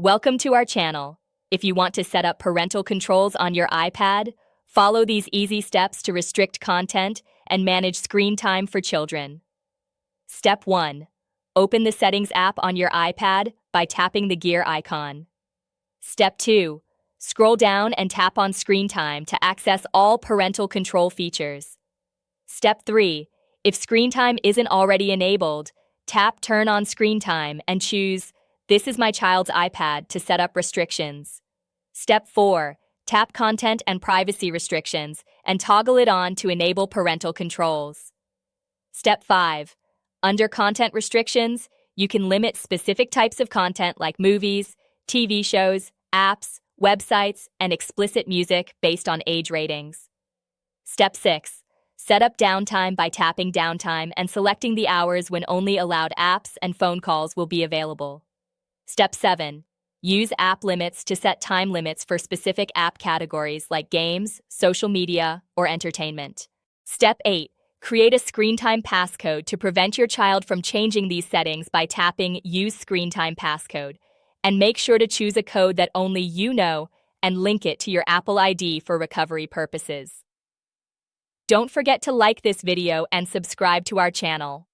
Welcome to our channel. If you want to set up parental controls on your iPad, follow these easy steps to restrict content and manage screen time for children. Step 1. Open the Settings app on your iPad by tapping the gear icon. Step 2. Scroll down and tap on Screen Time to access all parental control features. Step 3. If screen time isn't already enabled, tap Turn on Screen Time and choose This is my child's iPad to set up restrictions. Step 4. Tap Content and Privacy Restrictions and toggle it on to enable parental controls. Step 5. Under Content Restrictions, you can limit specific types of content like movies, TV shows, apps, websites, and explicit music based on age ratings. Step 6. Set up downtime by tapping Downtime and selecting the hours when only allowed apps and phone calls will be available. Step 7. Use app limits to set time limits for specific app categories like games, social media, or entertainment. Step 8. Create a screen time passcode to prevent your child from changing these settings by tapping Use Screen Time Passcode. And make sure to choose a code that only you know and link it to your Apple ID for recovery purposes. Don't forget to like this video and subscribe to our channel.